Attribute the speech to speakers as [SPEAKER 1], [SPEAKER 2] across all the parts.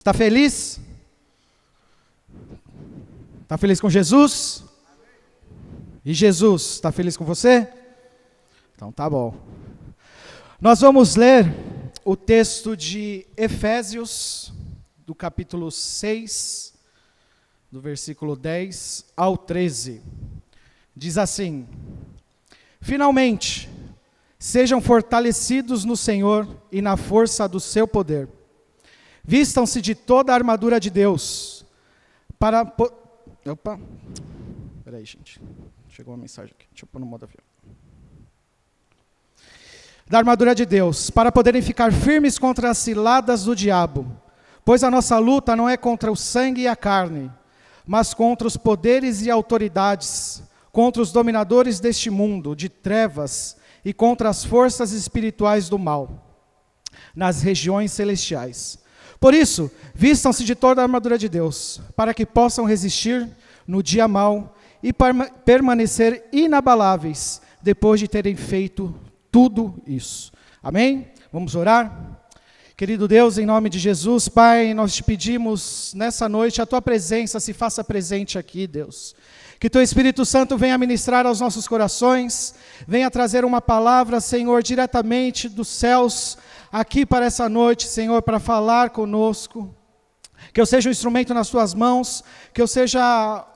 [SPEAKER 1] Está feliz? Está feliz com Jesus? E Jesus, está feliz com você? Então tá bom. Nós vamos ler o texto de Efésios, do capítulo 6, do versículo 10 ao 13. Diz assim: Finalmente, sejam fortalecidos no Senhor e na força do seu poder. Vistam-se de toda a armadura de Deus, Peraí, gente. Chegou uma mensagem aqui. Deixa eu pôr no modo avião. Da armadura de Deus, para poderem ficar firmes contra as ciladas do diabo. Pois a nossa luta não é contra o sangue e a carne, mas contra os poderes e autoridades, contra os dominadores deste mundo de trevas e contra as forças espirituais do mal, nas regiões celestiais. Por isso, vistam-se de toda a armadura de Deus, para que possam resistir no dia mau e permanecer inabaláveis, depois de terem feito tudo isso. Amém? Vamos orar? Querido Deus, em nome de Jesus, Pai, nós te pedimos nessa noite, a Tua presença se faça presente aqui, Deus. Que Teu Espírito Santo venha ministrar aos nossos corações, venha trazer uma palavra, Senhor, diretamente dos céus, aqui para essa noite, Senhor, para falar conosco. Que eu seja um instrumento nas Tuas mãos, que eu seja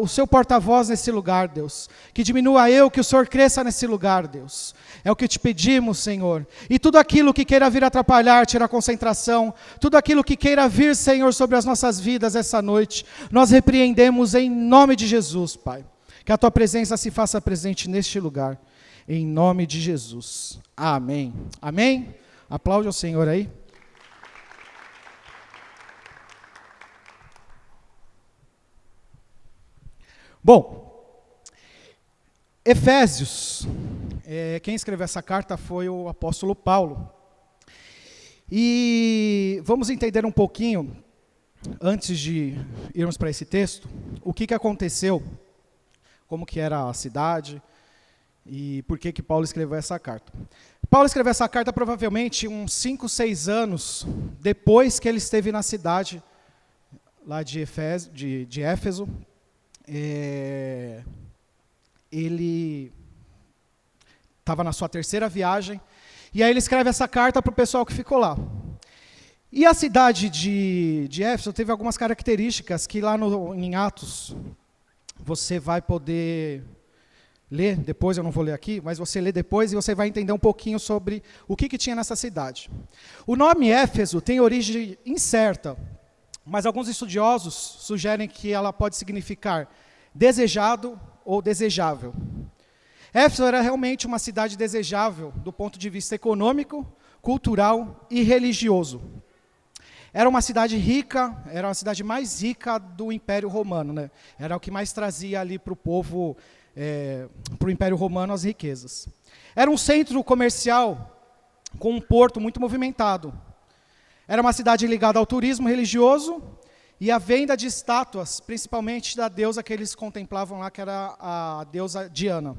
[SPEAKER 1] o Seu porta-voz nesse lugar, Deus. Que diminua eu, que o Senhor cresça nesse lugar, Deus. É o que te pedimos, Senhor. E tudo aquilo que queira vir atrapalhar, tirar a concentração, tudo aquilo que queira vir, Senhor, sobre as nossas vidas essa noite, nós repreendemos em nome de Jesus, Pai. Que a Tua presença se faça presente neste lugar, em nome de Jesus. Amém. Amém? Aplaude ao Senhor aí. Bom, Efésios, quem escreveu essa carta foi o apóstolo Paulo. E vamos entender um pouquinho, antes de irmos para esse texto, o que aconteceu, como que era a cidade e por que Paulo escreveu essa carta. Paulo escreveu essa carta provavelmente uns 5, 6 anos depois que ele esteve na cidade lá de Éfeso. Ele estava na sua terceira viagem, e aí ele escreve essa carta para o pessoal que ficou lá. E a cidade de Éfeso teve algumas características que lá em Atos, você vai poder ler depois, eu não vou ler aqui, mas você lê depois e você vai entender um pouquinho sobre o que tinha nessa cidade. O nome Éfeso tem origem incerta, mas alguns estudiosos sugerem que ela pode significar desejado ou desejável. Éfeso era realmente uma cidade desejável do ponto de vista econômico, cultural e religioso. Era uma cidade rica, era a cidade mais rica do Império Romano, né? Era o que mais trazia ali para o povo, para o Império Romano, as riquezas. Era um centro comercial com um porto muito movimentado. Era uma cidade ligada ao turismo religioso e à venda de estátuas, principalmente da deusa que eles contemplavam lá, que era a deusa Diana.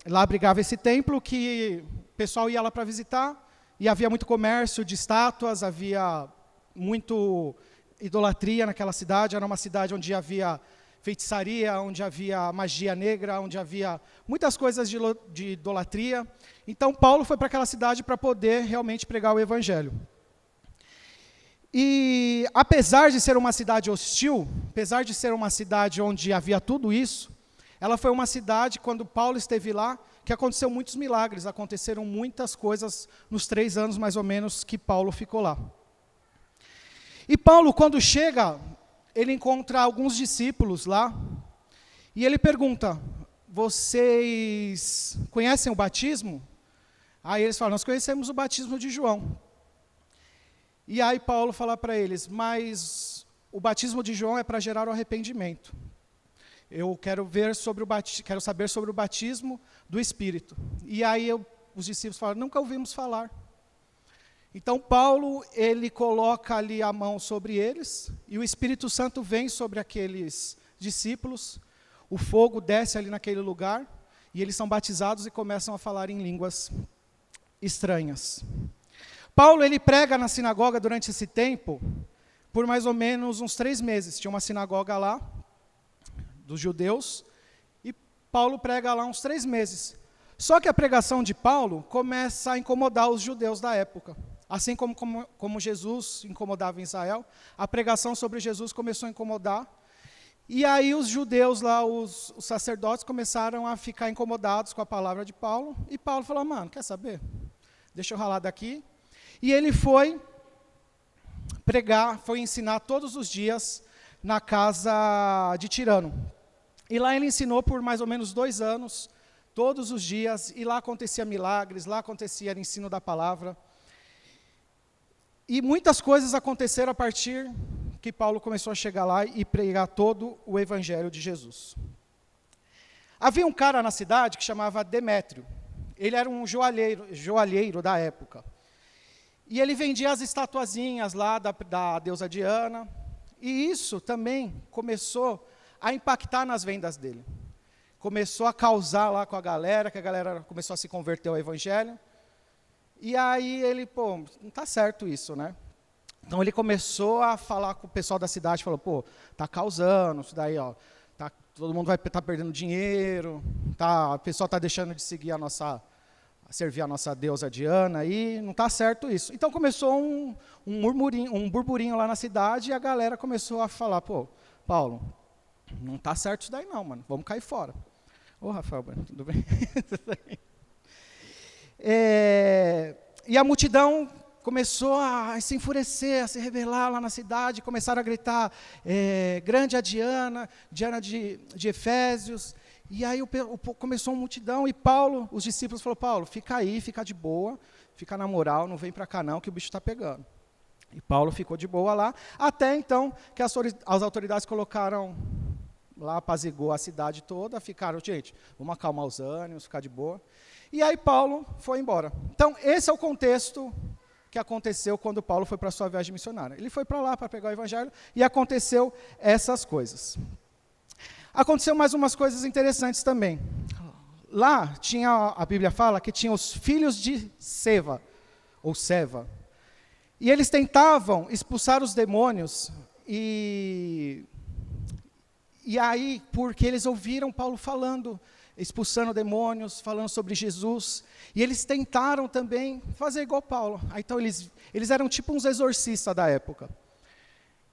[SPEAKER 1] Lá abrigava esse templo que o pessoal ia lá para visitar, e havia muito comércio de estátuas, havia muito idolatria naquela cidade. Era uma cidade onde havia feitiçaria, onde havia magia negra, onde havia muitas coisas de idolatria. Então Paulo foi para aquela cidade para poder realmente pregar o evangelho. E apesar de ser uma cidade hostil, apesar de ser uma cidade onde havia tudo isso, ela foi uma cidade, quando Paulo esteve lá, que aconteceu muitos milagres, aconteceram muitas coisas nos 3 anos mais ou menos que Paulo ficou lá. E Paulo, quando chega, ele encontra alguns discípulos lá, e ele pergunta: vocês conhecem o batismo? Aí eles falam: nós conhecemos o batismo de João. E aí Paulo fala para eles: mas o batismo de João é para gerar o arrependimento. Eu quero quero saber sobre o batismo do Espírito. E aí os discípulos falam: nunca ouvimos falar. Então Paulo, ele coloca ali a mão sobre eles, e o Espírito Santo vem sobre aqueles discípulos, o fogo desce ali naquele lugar, e eles são batizados e começam a falar em línguas estranhas. Paulo, ele prega na sinagoga durante esse tempo, por mais ou menos uns 3 meses. Tinha uma sinagoga lá, dos judeus, e Paulo prega lá uns 3 meses. Só que a pregação de Paulo começa a incomodar os judeus da época. Assim como Jesus incomodava em Israel, a pregação sobre Jesus começou a incomodar. E aí os judeus lá, os sacerdotes, começaram a ficar incomodados com a palavra de Paulo. E Paulo falou, mano, quer saber? Deixa eu ralar daqui. E ele foi pregar, foi ensinar todos os dias na casa de Tirano. E lá ele ensinou por mais ou menos 2 anos, todos os dias, e lá acontecia milagres, lá acontecia o ensino da palavra. E muitas coisas aconteceram a partir que Paulo começou a chegar lá e pregar todo o evangelho de Jesus. Havia um cara na cidade que chamava Demétrio. Ele era um joalheiro da época. E ele vendia as estatuazinhas lá da deusa Diana. E isso também começou a impactar nas vendas dele. Começou a causar lá com a galera, que a galera começou a se converter ao evangelho. E aí ele, pô, não está certo isso, né? Então ele começou a falar com o pessoal da cidade, falou, pô, tá causando isso daí, ó. Todo mundo vai estar perdendo dinheiro, o pessoal está deixando de seguir servir a nossa deusa Diana, e não está certo isso. Então começou um burburinho lá na cidade, e a galera começou a falar, pô, Paulo, não está certo isso daí não, mano, vamos cair fora. Ô, Rafael, tudo bem? E a multidão começou a se enfurecer, a se rebelar lá na cidade, começaram a gritar, grande a Diana, Diana de Efésios. E aí começou uma multidão, e Paulo, os discípulos falaram, Paulo, fica aí, fica de boa, fica na moral, não vem para cá não, que o bicho está pegando. E Paulo ficou de boa lá, até então que as autoridades colocaram lá, apazigou a cidade toda, ficaram, gente, vamos acalmar os ânimos, ficar de boa. E aí Paulo foi embora. Então, esse é o contexto que aconteceu quando Paulo foi para a sua viagem missionária. Ele foi para lá para pegar o evangelho, e aconteceu essas coisas. Aconteceu mais umas coisas interessantes também. Lá, a Bíblia fala que tinha os filhos de Seva, ou Seva. E eles tentavam expulsar os demônios, e aí, porque eles ouviram Paulo falando, expulsando demônios, falando sobre Jesus, e eles tentaram também fazer igual Paulo. Então eles eram tipo uns exorcistas da época.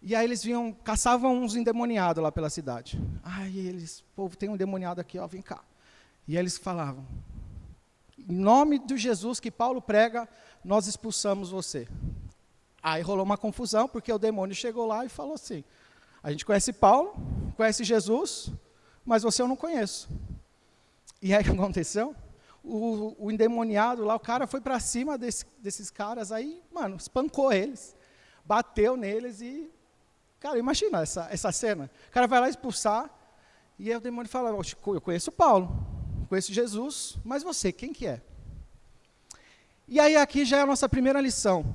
[SPEAKER 1] E aí eles caçavam uns endemoniados lá pela cidade. Povo, tem um endemoniado aqui, ó, vem cá. E aí eles falavam, em nome de Jesus que Paulo prega, nós expulsamos você. Aí rolou uma confusão, porque o demônio chegou lá e falou assim, a gente conhece Paulo, conhece Jesus, mas você eu não conheço. E aí o que aconteceu? O endemoniado lá, o cara foi para cima desses caras, aí, mano, espancou eles, bateu neles e, cara, imagina essa cena. O cara vai lá expulsar, e aí o demônio fala, eu conheço Paulo, conheço Jesus, mas você, quem que é? E aí aqui já é a nossa primeira lição.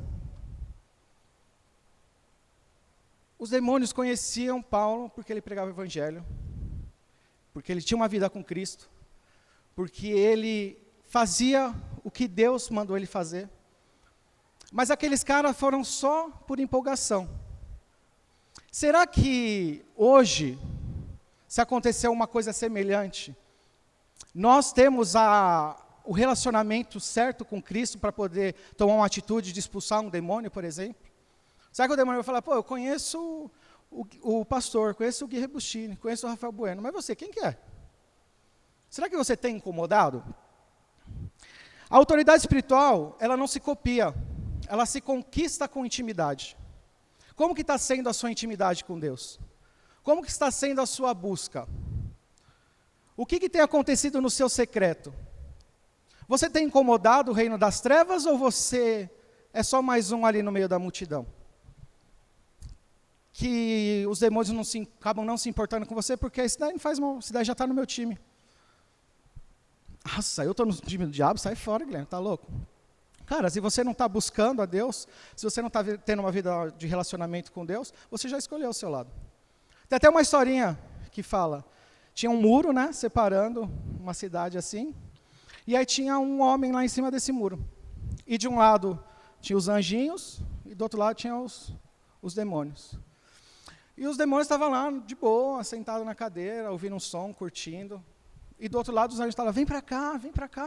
[SPEAKER 1] Os demônios conheciam Paulo porque ele pregava o evangelho, porque ele tinha uma vida com Cristo, porque ele fazia o que Deus mandou ele fazer. Mas aqueles caras foram só por empolgação. Será que hoje, se acontecer uma coisa semelhante, nós temos o relacionamento certo com Cristo para poder tomar uma atitude de expulsar um demônio, por exemplo? Será que o demônio vai falar, pô, eu conheço o pastor, conheço o Gui Rebustini, conheço o Rafael Bueno, mas você, quem que é? Será que você tem incomodado? A autoridade espiritual, ela não se copia, ela se conquista com intimidade. Como que está sendo a sua intimidade com Deus? Como que está sendo a sua busca? O que tem acontecido no seu secreto? Você tem incomodado o reino das trevas ou você é só mais um ali no meio da multidão? Que os demônios acabam não se importando com você, porque isso daí não faz mal, isso daí já está no meu time. Nossa, eu estou no time do diabo, sai fora, Guilherme, tá louco? Cara, se você não está buscando a Deus, se você não está tendo uma vida de relacionamento com Deus, você já escolheu o seu lado. Tem até uma historinha que fala, tinha um muro, né, separando uma cidade assim, e aí tinha um homem lá em cima desse muro. E de um lado tinha os anjinhos e do outro lado tinha os demônios. E os demônios estavam lá de boa, sentados na cadeira, ouvindo um som, curtindo. E do outro lado os anjos estavam, vem para cá,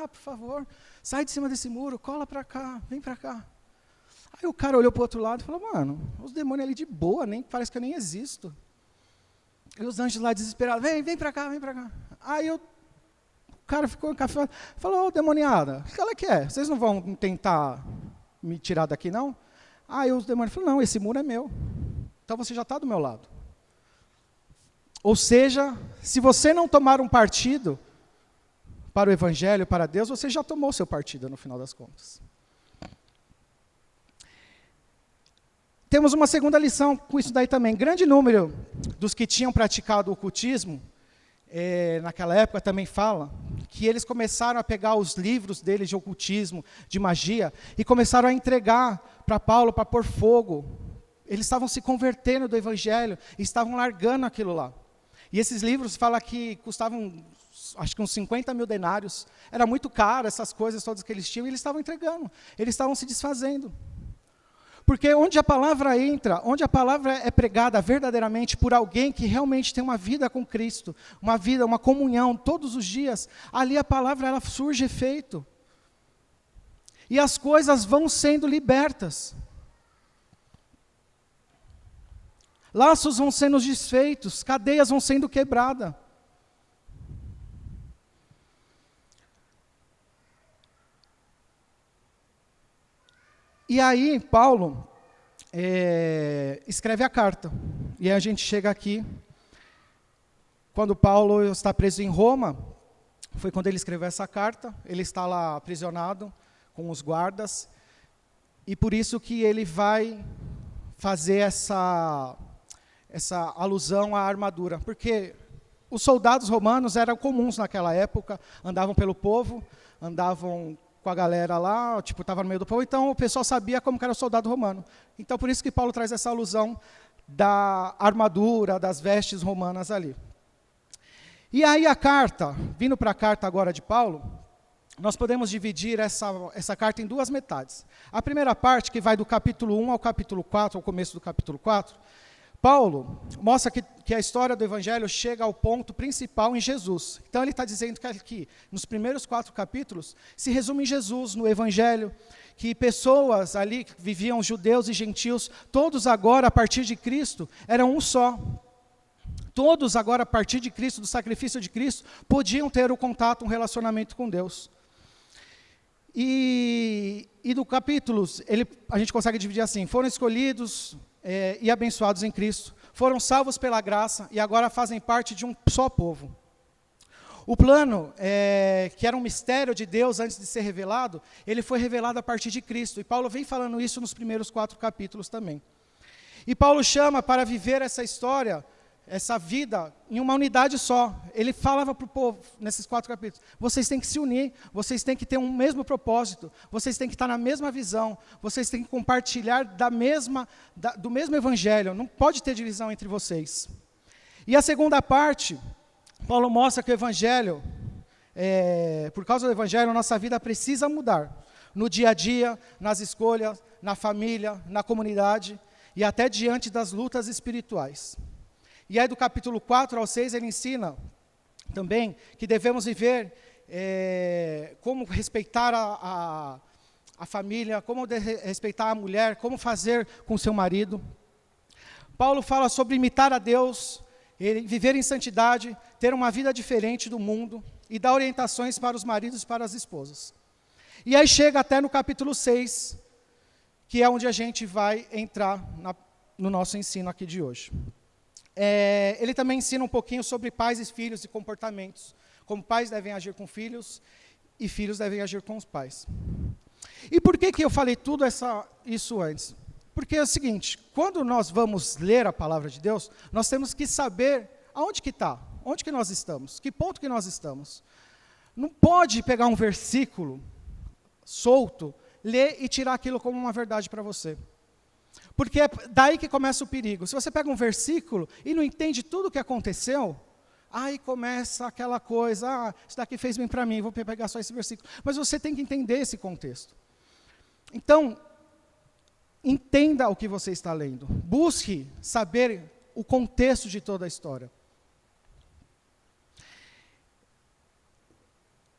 [SPEAKER 1] por favor. Sai de cima desse muro, cola para cá, vem para cá. Aí o cara olhou para o outro lado e falou, mano, os demônios ali de boa, parece que eu nem existo. E os anjos lá desesperados, vem para cá, vem para cá. Aí o cara ficou encafifado, falou, ô demoniada, o que ela quer? Vocês não vão tentar me tirar daqui não? Aí os demônios falaram, não, esse muro é meu. Então você já está do meu lado. Ou seja, se você não tomar um partido para o Evangelho, para Deus, você já tomou o seu partido no final das contas. Temos uma segunda lição com isso daí também. Grande número dos que tinham praticado o ocultismo, naquela época também fala, que eles começaram a pegar os livros deles de ocultismo, de magia, e começaram a entregar para Paulo para pôr fogo. Eles estavam se convertendo do Evangelho e estavam largando aquilo lá. E esses livros falam que custavam, acho que uns 50 mil denários. Era muito caro, essas coisas todas que eles tinham, e eles estavam entregando. Eles estavam se desfazendo. Porque onde a palavra entra, onde a palavra é pregada verdadeiramente por alguém que realmente tem uma vida com Cristo, uma vida, uma comunhão todos os dias, ali a palavra ela surge efeito. E as coisas vão sendo libertas. Laços vão sendo desfeitos, cadeias vão sendo quebradas. E aí, Paulo escreve a carta. E aí a gente chega aqui, quando Paulo está preso em Roma, foi quando ele escreveu essa carta, ele está lá aprisionado com os guardas, e por isso que ele vai fazer essa alusão à armadura, porque os soldados romanos eram comuns naquela época, andavam pelo povo, andavam com a galera lá, estava no meio do povo, então o pessoal sabia como que era o soldado romano. Então por isso que Paulo traz essa alusão da armadura, das vestes romanas ali. E aí a carta, vindo para a carta agora de Paulo, nós podemos dividir essa carta em duas metades. A primeira parte, que vai do capítulo 1 ao capítulo 4, ao começo do capítulo 4, Paulo mostra que a história do Evangelho chega ao ponto principal em Jesus. Então ele está dizendo que aqui, nos primeiros 4 capítulos, se resume em Jesus, no Evangelho, que pessoas ali que viviam, judeus e gentios, todos agora, a partir de Cristo, eram um só. Todos agora, a partir de Cristo, do sacrifício de Cristo, podiam ter o contato, um relacionamento com Deus. E do capítulos, a gente consegue dividir assim, foram escolhidos e abençoados em Cristo, foram salvos pela graça e agora fazem parte de um só povo. O plano, que era um mistério de Deus antes de ser revelado, ele foi revelado a partir de Cristo, e Paulo vem falando isso nos primeiros 4 capítulos também. E Paulo chama para viver essa história, essa vida, em uma unidade só. Ele falava para o povo, nesses 4 capítulos, vocês têm que se unir, vocês têm que ter um mesmo propósito, vocês têm que estar na mesma visão, vocês têm que compartilhar do mesmo evangelho, não pode ter divisão entre vocês. E a segunda parte, Paulo mostra que o evangelho, por causa do evangelho, a nossa vida precisa mudar, no dia a dia, nas escolhas, na família, na comunidade, e até diante das lutas espirituais. E aí do capítulo 4 ao 6 ele ensina também que devemos viver como respeitar a família, como respeitar a mulher, como fazer com seu marido. Paulo fala sobre imitar a Deus, viver em santidade, ter uma vida diferente do mundo e dar orientações para os maridos e para as esposas. E aí chega até no capítulo 6, que é onde a gente vai entrar no nosso ensino aqui de hoje. Ele também ensina um pouquinho sobre pais e filhos e comportamentos, como pais devem agir com filhos e filhos devem agir com os pais. E por que eu falei tudo isso antes? Porque é o seguinte, quando nós vamos ler a palavra de Deus, nós temos que saber aonde que está, onde que nós estamos, que ponto que nós estamos. Não pode pegar um versículo solto, ler e tirar aquilo como uma verdade para você. Porque é daí que começa o perigo. Se você pega um versículo e não entende tudo o que aconteceu, aí começa aquela coisa, isso daqui fez bem para mim, vou pegar só esse versículo. Mas você tem que entender esse contexto. Então, entenda o que você está lendo. Busque saber o contexto de toda a história.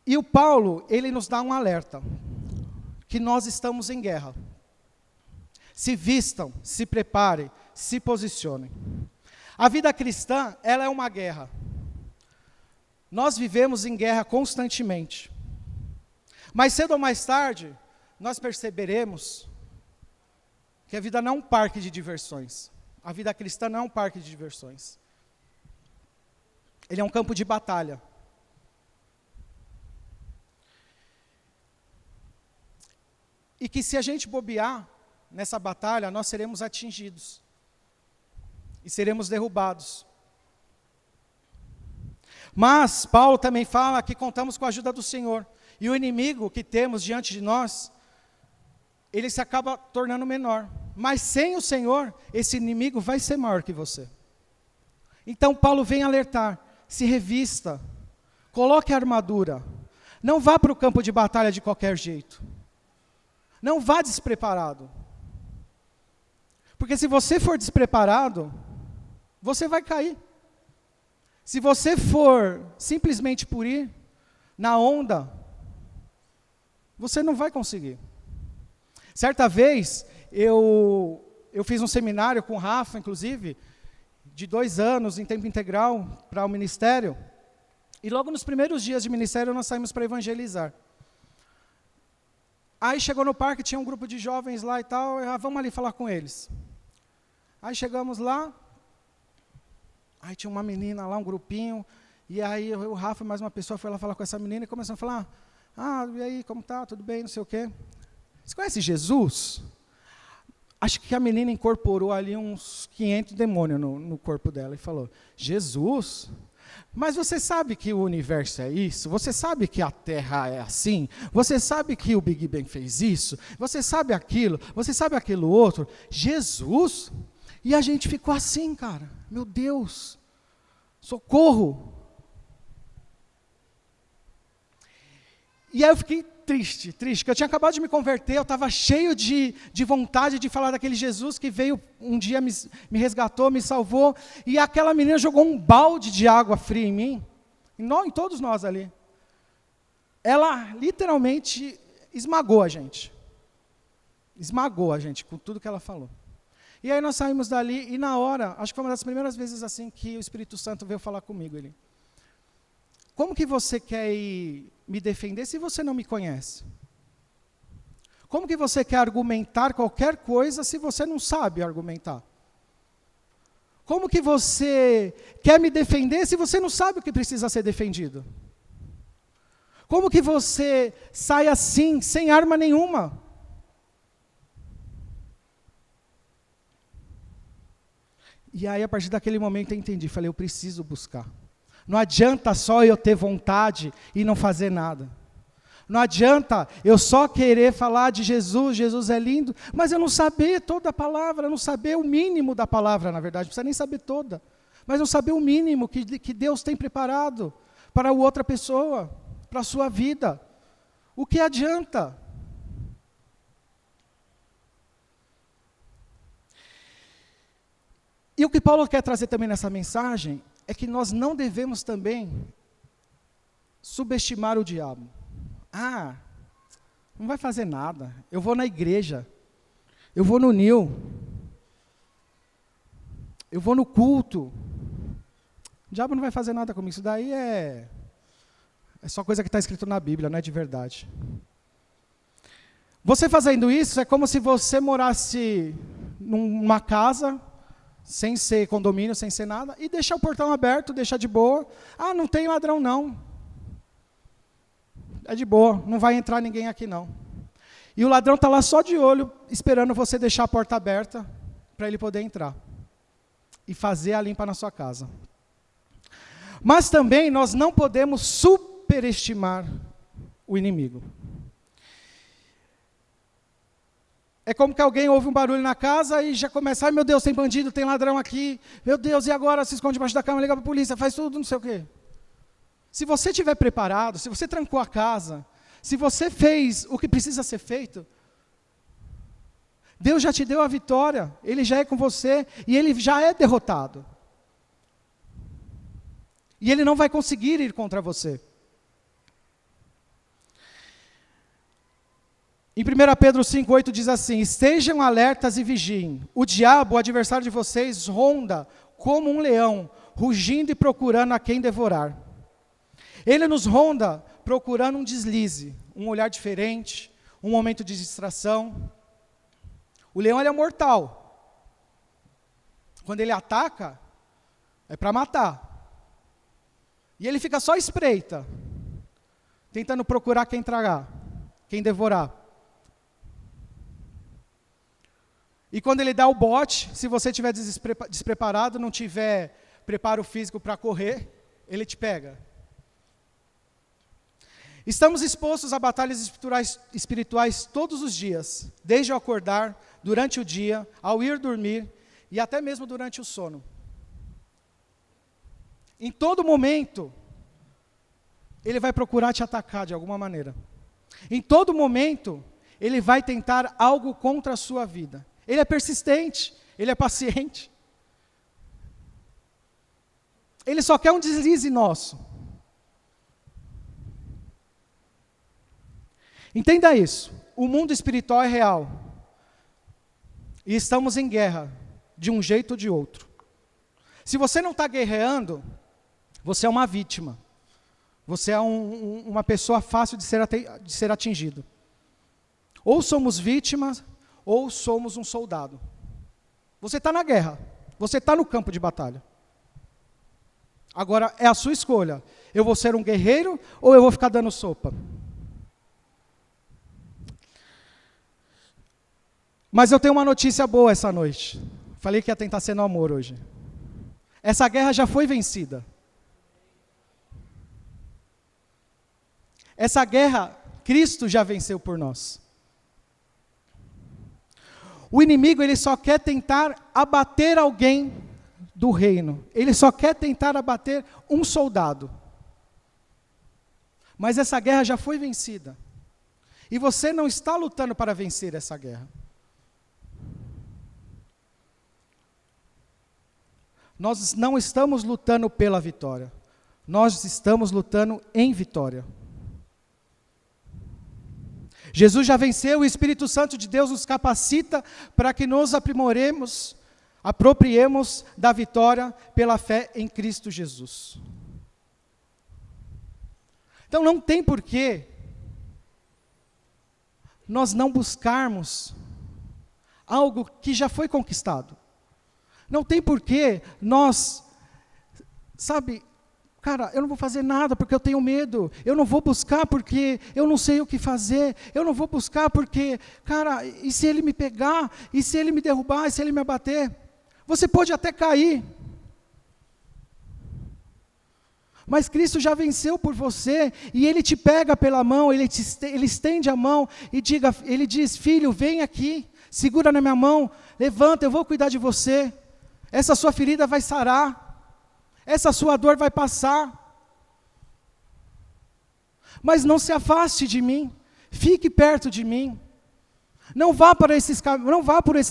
[SPEAKER 1] E o Paulo, ele nos dá um alerta, que nós estamos em guerra. Se vistam, se preparem, se posicionem. A vida cristã, ela é uma guerra. Nós vivemos em guerra constantemente. Mais cedo ou mais tarde, nós perceberemos que a vida não é um parque de diversões. A vida cristã não é um parque de diversões. Ele é um campo de batalha. E que se a gente bobear nessa batalha, nós seremos atingidos. E seremos derrubados. Mas Paulo também fala que contamos com a ajuda do Senhor. E o inimigo que temos diante de nós, ele se acaba tornando menor. Mas sem o Senhor, esse inimigo vai ser maior que você. Então Paulo vem alertar, se revista, coloque a armadura. Não vá para o campo de batalha de qualquer jeito. Não vá despreparado. Porque se você for despreparado, você vai cair. Se você for simplesmente por ir na onda, você não vai conseguir. Certa vez, eu fiz um seminário com o Rafa, inclusive, de 2 anos, em tempo integral, para o ministério. E logo nos primeiros dias de ministério, nós saímos para evangelizar. Aí chegou no parque, tinha um grupo de jovens lá e tal, vamos ali falar com eles. Aí chegamos lá, aí tinha uma menina lá, um grupinho, e aí o Rafa, mais uma pessoa, foi lá falar com essa menina e começou a falar, e aí, como tá, tudo bem, não sei o quê. Você conhece Jesus? Acho que a menina incorporou ali uns 500 demônios no corpo dela e falou, Jesus? Mas você sabe que o universo é isso? Você sabe que a Terra é assim? Você sabe que o Big Bang fez isso? Você sabe aquilo? Você sabe aquilo outro? Jesus? E a gente ficou assim, cara. Meu Deus. Socorro. E aí eu fiquei triste, porque eu tinha acabado de me converter, eu estava cheio de vontade de falar daquele Jesus que veio um dia, me resgatou, me salvou, e aquela menina jogou um balde de água fria em mim, em todos nós ali. Ela literalmente esmagou a gente com tudo que ela falou. E aí nós saímos dali, e na hora, acho que foi uma das primeiras vezes assim que o Espírito Santo veio falar comigo. Ele, como que você quer ir me defender se você não me conhece? Como que você quer argumentar qualquer coisa se você não sabe argumentar? Como que você quer me defender se você não sabe o que precisa ser defendido? Como que você sai assim, sem arma nenhuma? E aí, a partir daquele momento, eu entendi. Falei, eu preciso buscar. Não adianta só eu ter vontade e não fazer nada. Não adianta eu só querer falar de Jesus, Jesus é lindo, mas eu não saber toda a palavra, não saber o mínimo da palavra, na verdade. Não precisa nem saber toda. Mas não saber o mínimo que Deus tem preparado para a outra pessoa, para a sua vida. O que adianta? E o que Paulo quer trazer também nessa mensagem é que nós não devemos também subestimar o diabo. Não vai fazer nada. Eu vou na igreja. Eu vou no NIL. Eu vou no culto. O diabo não vai fazer nada comigo. Isso daí é só coisa que está escrito na Bíblia, não é de verdade. Você fazendo isso é como se você morasse numa casa, sem ser condomínio, sem ser nada, e deixar o portão aberto, deixar de boa. Não tem ladrão não. É de boa, não vai entrar ninguém aqui não. E o ladrão está lá só de olho, esperando você deixar a porta aberta, para ele poder entrar. E fazer a limpa na sua casa. Mas também nós não podemos superestimar o inimigo. É como que alguém ouve um barulho na casa e já começa, meu Deus, tem bandido, tem ladrão aqui, meu Deus, e agora? Se esconde debaixo da cama, liga para a polícia, faz tudo, não sei o quê. Se você estiver preparado, se você trancou a casa, se você fez o que precisa ser feito, Deus já te deu a vitória, Ele já é com você e Ele já é derrotado. E Ele não vai conseguir ir contra você. Em 1 Pedro 5,8 diz assim: estejam alertas e vigiem. O diabo, o adversário de vocês, ronda como um leão, rugindo e procurando a quem devorar. Ele nos ronda procurando um deslize, um olhar diferente, um momento de distração. O leão, ele é mortal. Quando ele ataca, é para matar. E ele fica só à espreita, tentando procurar quem tragar, quem devorar. E quando ele dá o bote, se você estiver despreparado, não tiver preparo físico para correr, ele te pega. Estamos expostos a batalhas espirituais todos os dias, desde o acordar, durante o dia, ao ir dormir e até mesmo durante o sono. Em todo momento, ele vai procurar te atacar de alguma maneira. Em todo momento, ele vai tentar algo contra a sua vida. Ele é persistente, ele é paciente. Ele só quer um deslize nosso. Entenda isso, o mundo espiritual é real. E estamos em guerra, de um jeito ou de outro. Se você não está guerreando, você é uma vítima. Você é uma pessoa fácil de ser atingido. Ou somos vítimas, ou somos um soldado. Você está na guerra, você está no campo de batalha. Agora é a sua escolha. Eu vou ser um guerreiro ou eu vou ficar dando sopa? Mas eu tenho uma notícia boa essa noite. Falei que ia tentar ser no amor hoje. Essa guerra já foi vencida. Essa guerra, Cristo já venceu por nós. O inimigo, ele só quer tentar abater alguém do reino. Ele só quer tentar abater um soldado. Mas essa guerra já foi vencida. E você não está lutando para vencer essa guerra. Nós não estamos lutando pela vitória. Nós estamos lutando em vitória. Jesus já venceu, o Espírito Santo de Deus nos capacita para que nos apropriemos da vitória pela fé em Cristo Jesus. Então não tem porquê nós não buscarmos algo que já foi conquistado. Não tem porquê nós, cara, eu não vou fazer nada porque eu tenho medo. Eu não vou buscar porque eu não sei o que fazer. Eu não vou buscar porque, cara, e se ele me pegar? E se ele me derrubar? E se ele me abater? Você pode até cair. Mas Cristo já venceu por você e Ele te pega pela mão, Ele estende a mão e Ele diz, filho, vem aqui, segura na minha mão, levanta, eu vou cuidar de você. Essa sua ferida vai sarar. Essa sua dor vai passar. Mas não se afaste de mim. Fique perto de mim. Não vá por esses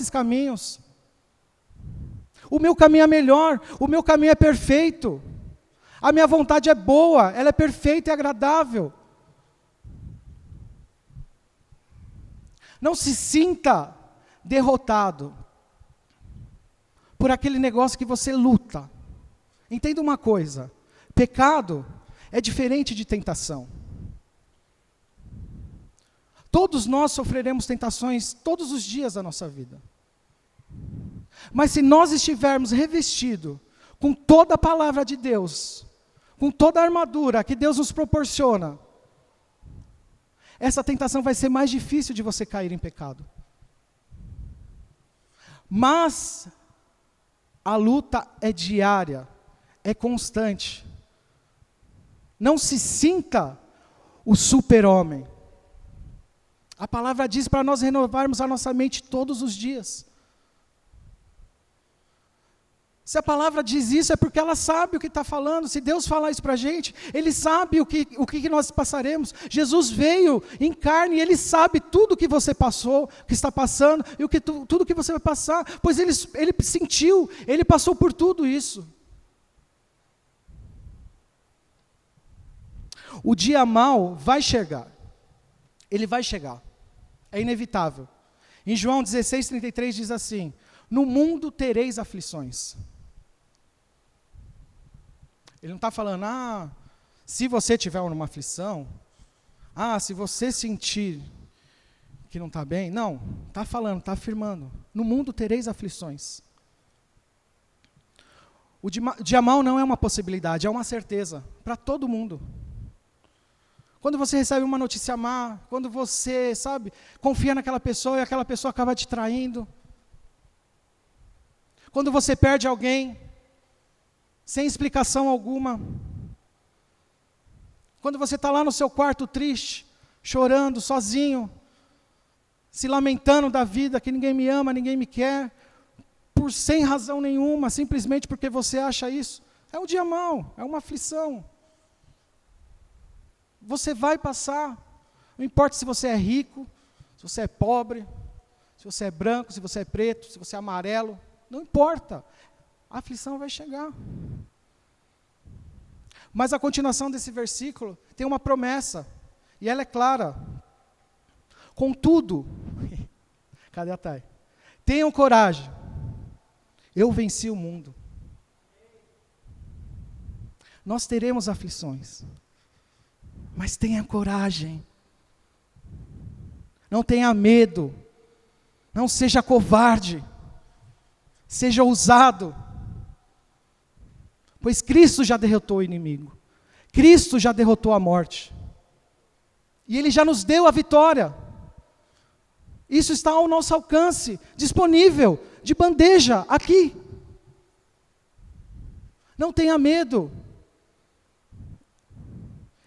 [SPEAKER 1] caminhos. O meu caminho é melhor. O meu caminho é perfeito. A minha vontade é boa. Ela é perfeita e agradável. Não se sinta derrotado por aquele negócio que você luta. Entenda uma coisa, pecado é diferente de tentação. Todos nós sofreremos tentações todos os dias da nossa vida. Mas se nós estivermos revestidos com toda a palavra de Deus, com toda a armadura que Deus nos proporciona, essa tentação vai ser mais difícil de você cair em pecado. Mas a luta é diária. É constante. Não se sinta o super-homem. A palavra diz para nós renovarmos a nossa mente todos os dias. Se a palavra diz isso, é porque ela sabe o que está falando. Se Deus falar isso para a gente, Ele sabe o que nós passaremos. Jesus veio em carne e Ele sabe tudo o que você passou, que está passando, e tudo que você vai passar. Pois Ele sentiu, Ele passou por tudo isso. O dia mau vai chegar. Ele vai chegar. É inevitável. Em João 16:33 diz assim: no mundo tereis aflições. Ele não está falando, se você tiver uma aflição, se você sentir que não está bem. Não, está falando, está afirmando. No mundo tereis aflições. O dia mau não é uma possibilidade, é uma certeza para todo mundo. Quando você recebe uma notícia má, quando você, confia naquela pessoa e aquela pessoa acaba te traindo. Quando você perde alguém, sem explicação alguma. Quando você está lá no seu quarto triste, chorando, sozinho, se lamentando da vida, que ninguém me ama, ninguém me quer, sem razão nenhuma, simplesmente porque você acha isso. É um dia mau, é uma aflição. Você vai passar, não importa se você é rico, se você é pobre, se você é branco, se você é preto, se você é amarelo, não importa, a aflição vai chegar. Mas a continuação desse versículo tem uma promessa, e ela é clara. Contudo, cadê a Thay? Tenham coragem, eu venci o mundo. Nós teremos aflições, mas tenha coragem, não tenha medo, não seja covarde, seja ousado, pois Cristo já derrotou o inimigo, Cristo já derrotou a morte, e Ele já nos deu a vitória. Isso está ao nosso alcance, disponível, de bandeja, aqui. Não tenha medo.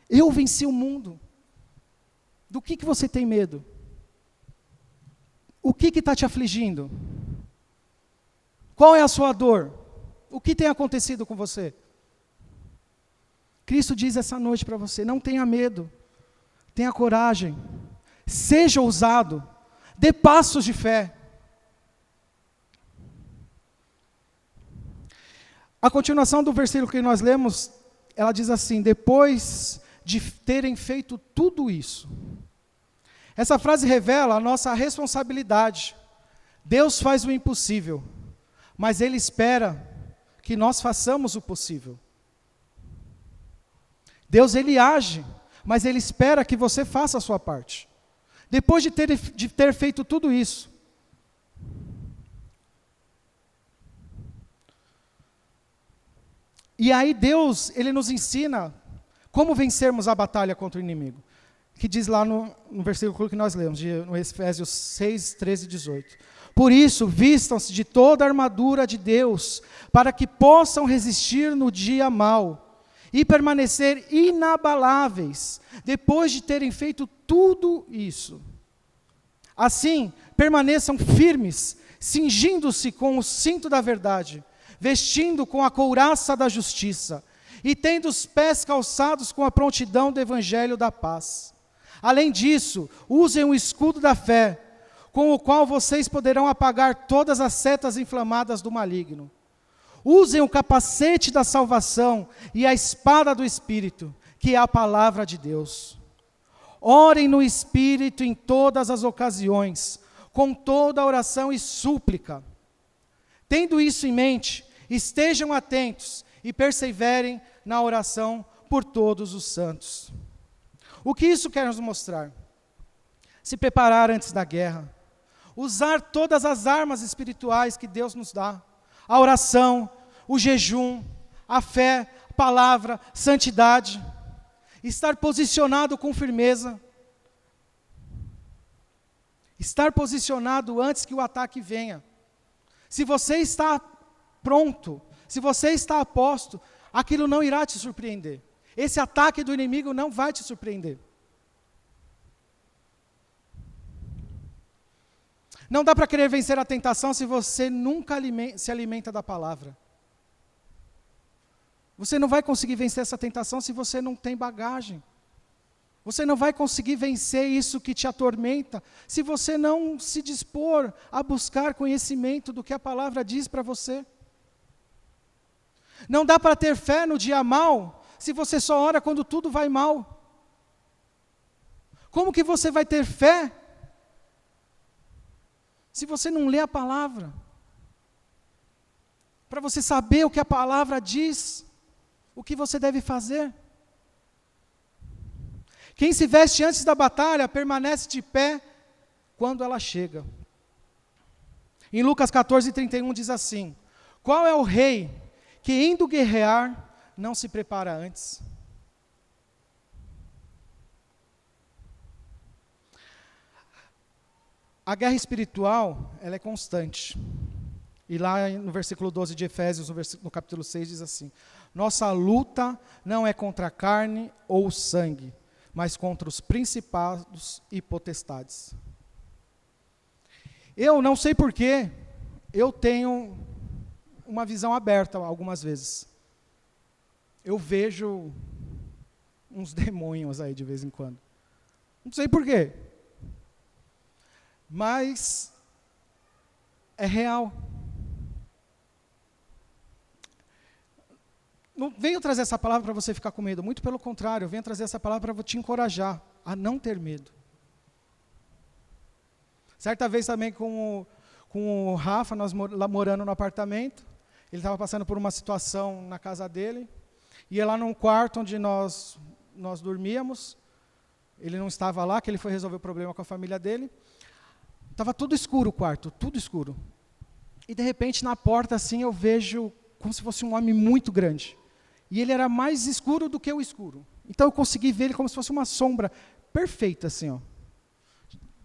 [SPEAKER 1] Eu venci o mundo. Do que você tem medo? O que está te afligindo? Qual é a sua dor? O que tem acontecido com você? Cristo diz essa noite para você, não tenha medo, tenha coragem, seja ousado, dê passos de fé. A continuação do versículo que nós lemos, ela diz assim: depois de terem feito tudo isso. Essa frase revela a nossa responsabilidade. Deus faz o impossível, mas Ele espera que nós façamos o possível. Deus, Ele age, mas Ele espera que você faça a sua parte. Depois de ter feito tudo isso, e aí Deus, Ele nos ensina como vencermos a batalha contra o inimigo, que diz lá no versículo que nós lemos, no Efésios 6, 13 e 18. Por isso, vistam-se de toda a armadura de Deus, para que possam resistir no dia mau, e permanecer inabaláveis, depois de terem feito tudo isso. Assim, permaneçam firmes, cingindo-se com o cinto da verdade, vestindo com a couraça da justiça, e tendo os pés calçados com a prontidão do evangelho da paz. Além disso, usem o escudo da fé, com o qual vocês poderão apagar todas as setas inflamadas do maligno. Usem o capacete da salvação e a espada do Espírito, que é a palavra de Deus. Orem no Espírito em todas as ocasiões, com toda a oração e súplica. Tendo isso em mente, estejam atentos e perseverem na oração por todos os santos. O que isso quer nos mostrar? Se preparar antes da guerra. Usar todas as armas espirituais que Deus nos dá. A oração, o jejum, a fé, a palavra, santidade. Estar posicionado com firmeza. Estar posicionado antes que o ataque venha. Se você está pronto, se você está a posto, aquilo não irá te surpreender. Esse ataque do inimigo não vai te surpreender. Não dá para querer vencer a tentação se você nunca se alimenta da palavra. Você não vai conseguir vencer essa tentação se você não tem bagagem. Você não vai conseguir vencer isso que te atormenta se você não se dispor a buscar conhecimento do que a palavra diz para você. Não dá para ter fé no dia mal se você só ora quando tudo vai mal. Como que você vai ter fé se você não lê a palavra? Para você saber o que a palavra diz, o que você deve fazer. Quem se veste antes da batalha permanece de pé quando ela chega. Em Lucas 14:31 diz assim: qual é o rei que indo guerrear não se prepara antes? A guerra espiritual, ela é constante. E lá no versículo 12 de Efésios, no capítulo 6, diz assim: nossa luta não é contra a carne ou o sangue, mas contra os principados e potestades. Eu não sei porquê, eu tenho uma visão aberta algumas vezes. Eu vejo uns demônios aí de vez em quando. Não sei porquê. Mas é real. Não venho trazer essa palavra para você ficar com medo, muito pelo contrário, eu venho trazer essa palavra para te encorajar a não ter medo. Certa vez também com o Rafa, nós lá morando no apartamento, ele estava passando por uma situação na casa dele, e lá num quarto onde nós dormíamos, ele não estava lá, que ele foi resolver o problema com a família dele, estava tudo escuro o quarto, tudo escuro. E de repente na porta assim eu vejo como se fosse um homem muito grande. E ele era mais escuro do que o escuro. Então eu consegui ver ele como se fosse uma sombra perfeita assim, ó.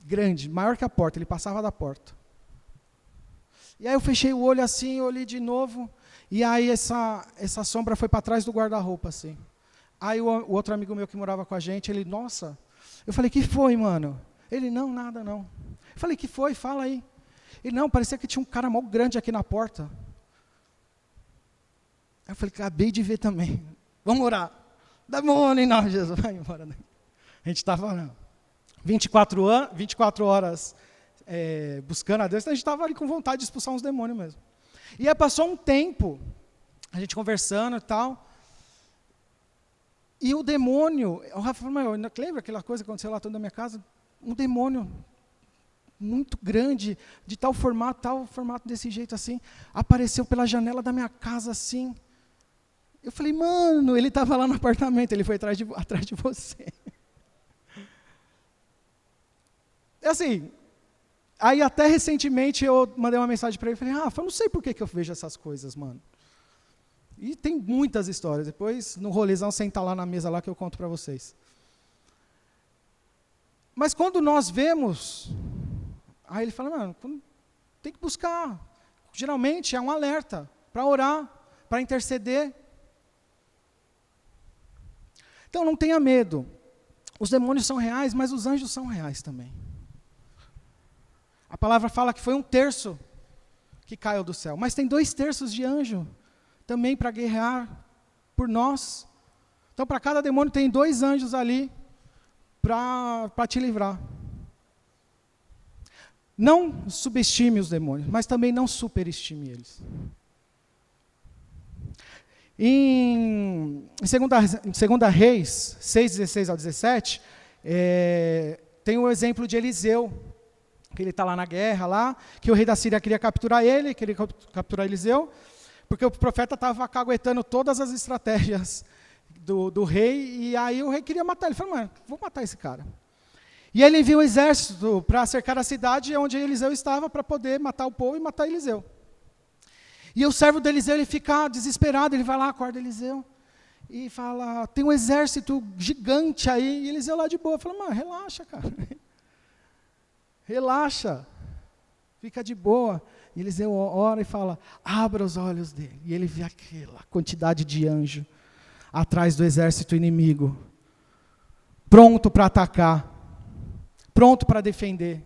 [SPEAKER 1] Grande, maior que a porta, ele passava da porta. E aí eu fechei o olho assim, olhei de novo, e aí essa sombra foi para trás do guarda-roupa assim. Aí o outro amigo meu que morava com a gente, ele, nossa, eu falei, que foi, mano? Ele, não, nada não. Eu falei, que foi? Fala aí. Ele, não, parecia que tinha um cara mó grande aqui na porta. Eu falei, acabei de ver também. Vamos orar. Demônio, não, Jesus, vai embora. A gente estava 24 horas buscando a Deus, então a gente estava ali com vontade de expulsar uns demônios mesmo. E aí passou um tempo, a gente conversando e tal, e o demônio, o Rafa falou, lembra aquela coisa que aconteceu lá toda na minha casa? Um demônio muito grande, de tal formato desse jeito assim, apareceu pela janela da minha casa assim. Eu falei, mano, ele estava lá no apartamento, ele foi atrás de você. É assim, aí até recentemente eu mandei uma mensagem para ele, falei, Rafa, eu não sei por que eu vejo essas coisas, mano. E tem muitas histórias, depois no rolezão, senta lá na mesa lá que eu conto para vocês. Mas quando nós vemos, aí ele fala, mano, tem que buscar. Geralmente é um alerta para orar, para interceder. Então não tenha medo. Os demônios são reais, mas os anjos são reais também. A palavra fala que foi 1/3 que caiu do céu, mas tem 2/3 de anjo também para guerrear por nós. Então para cada demônio tem 2 anjos ali para te livrar. Não subestime os demônios, mas também não superestime eles. Em 2 Reis 6:16-17, tem o exemplo de Eliseu, que ele está lá na guerra, lá, que o rei da Síria queria capturar ele, queria capturar Eliseu, porque o profeta estava caguetando todas as estratégias do rei, e aí o rei queria matar ele. Ele falou, mano, vou matar esse cara. E ele envia um exército para cercar a cidade onde Eliseu estava, para poder matar o povo e matar Eliseu. E o servo de Eliseu, ele fica desesperado, ele vai lá, acorda Eliseu, e fala, tem um exército gigante aí, e Eliseu lá de boa, fala, mano, relaxa, cara, relaxa, fica de boa. E Eliseu ora e fala, abra os olhos dele, e ele vê aquela quantidade de anjo atrás do exército inimigo, pronto para atacar, pronto para defender.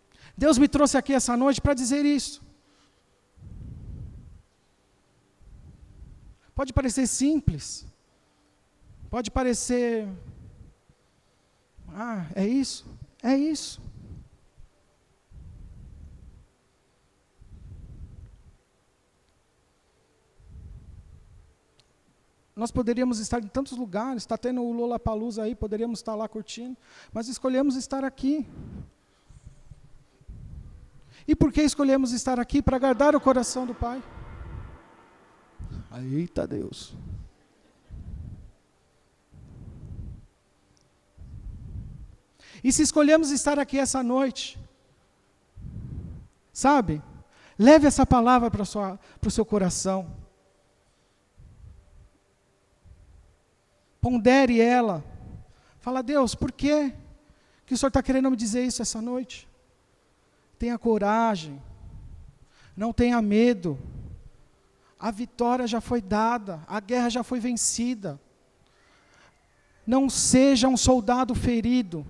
[SPEAKER 1] Deus me trouxe aqui essa noite para dizer isso. Pode parecer simples. Pode parecer... é isso? É isso. Nós poderíamos estar em tantos lugares, está tendo o Lollapalooza aí, poderíamos estar lá curtindo, mas escolhemos estar aqui. E por que escolhemos estar aqui? Para agradar o coração do Pai. Eita Deus. E se escolhemos estar aqui essa noite, sabe, leve essa palavra para o seu coração. Pondere ela. Fala, Deus, por que o Senhor está querendo me dizer isso essa noite? Tenha coragem. Não tenha medo. A vitória já foi dada. A guerra já foi vencida. Não seja um soldado ferido.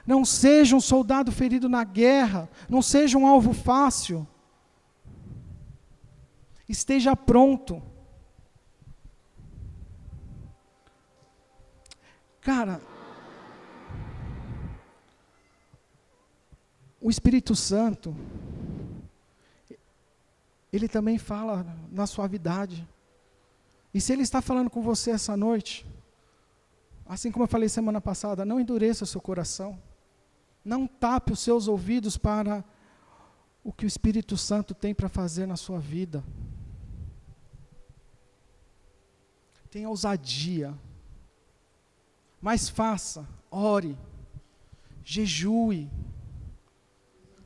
[SPEAKER 1] Não seja um soldado ferido na guerra. Não seja um alvo fácil. Esteja pronto. Cara, o Espírito Santo, ele também fala na suavidade. E se ele está falando com você essa noite, assim como eu falei semana passada, não endureça o seu coração. Não tape os seus ouvidos para o que o Espírito Santo tem para fazer na sua vida. Tenha ousadia. Mas faça, ore, jejue,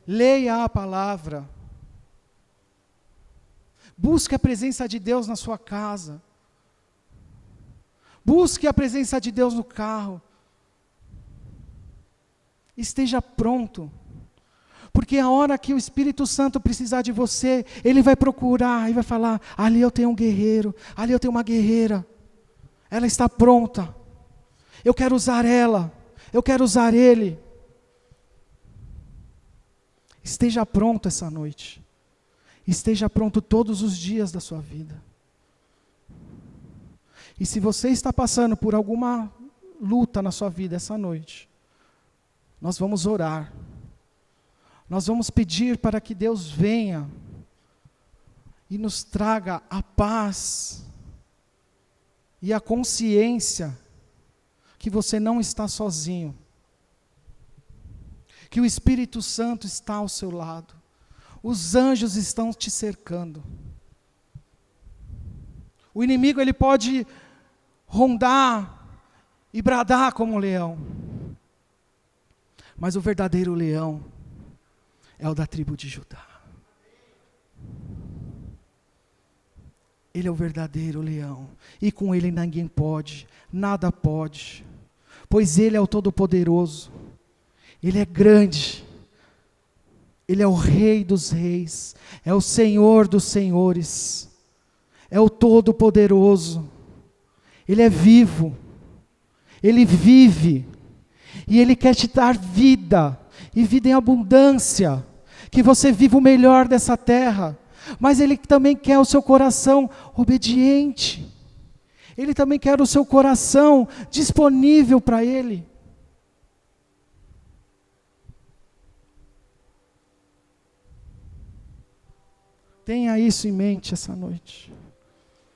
[SPEAKER 1] leia a palavra, busque a presença de Deus na sua casa, busque a presença de Deus no carro, esteja pronto, porque a hora que o Espírito Santo precisar de você, Ele vai procurar e vai falar, ali eu tenho um guerreiro, ali eu tenho uma guerreira, ela está pronta. Eu quero usar ela, eu quero usar ele. Esteja pronto essa noite. Esteja pronto todos os dias da sua vida. E se você está passando por alguma luta na sua vida essa noite, nós vamos orar. Nós vamos pedir para que Deus venha e nos traga a paz e a consciência que você não está sozinho, que o Espírito Santo está ao seu lado, os anjos estão te cercando. O inimigo ele pode rondar e bradar como um leão, mas o verdadeiro leão é o da tribo de Judá. Ele é o verdadeiro leão, e com ele ninguém pode, nada pode, pois ele é o Todo-Poderoso, ele é grande, ele é o Rei dos Reis, é o Senhor dos Senhores, é o Todo-Poderoso, ele é vivo, ele vive, e ele quer te dar vida, e vida em abundância, que você viva o melhor dessa terra, mas ele também quer o seu coração obediente. Ele também quer o seu coração disponível para ele. Tenha isso em mente essa noite.